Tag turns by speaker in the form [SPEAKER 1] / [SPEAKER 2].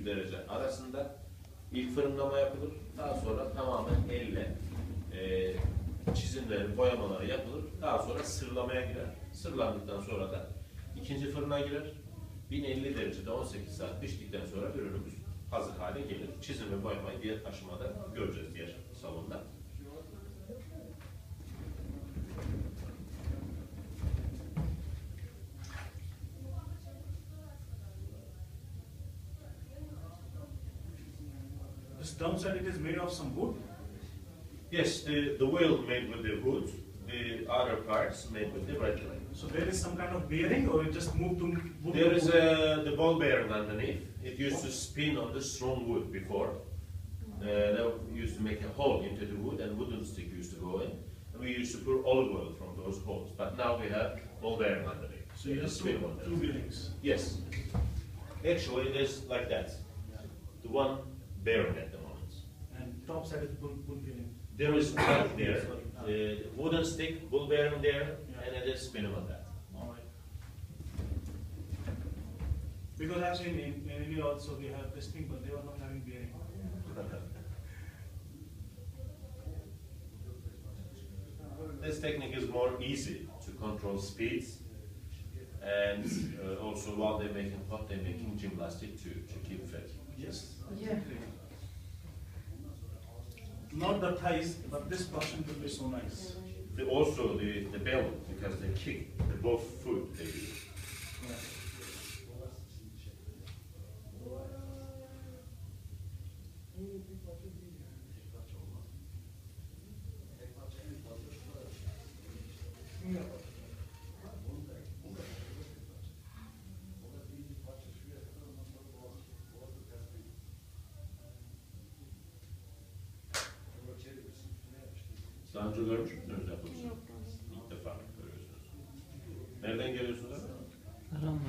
[SPEAKER 1] derece arasında ilk fırınlama yapılır. Daha sonra tamamen elle çizimleri, boyamaları yapılır. Daha sonra sırlamaya girer. Sırlandıktan sonra da ikinci fırına girer. 1050 derecede 18 saat piştikten sonra ürünümüz hazır hale gelir. Çizim ve boyamayı diğer aşamada göreceğiz diğer salonda.
[SPEAKER 2] This downside, it is made of some wood.
[SPEAKER 1] Yes, the wheel made with the wood, the other parts made with the red clay.
[SPEAKER 2] So there is some kind of bearing, or it just moved to wood?
[SPEAKER 1] There is the ball bearing underneath. It used to spin on the strong wood before. They used to make a hole into the wood, and wooden stick used to go in. And we used to pour olive oil from those holes. But now we have ball bearing underneath.
[SPEAKER 2] So you have two bearings.
[SPEAKER 1] Yes. Actually, it is like that. The one bearing at the moment.
[SPEAKER 2] And top side is wood bearing.
[SPEAKER 1] There is one there, wooden stick, ball bearing there, and it is spinning on that.
[SPEAKER 2] All right. Because I've seen in India also we have this thing, but they were not having bearing.
[SPEAKER 1] This technique is more easy to control speeds, and also while they're making hot, they're making gymnastic to keep fit.
[SPEAKER 2] Yes.
[SPEAKER 3] Yeah.
[SPEAKER 2] Not the thighs, but this portion will be so nice.
[SPEAKER 1] Also the belly, because they kick the both foot they use. Daha önce görmüş müsünüz yapılışını? İlk defa görüyorsunuz. Nereden geliyorsunuz?
[SPEAKER 3] Roma.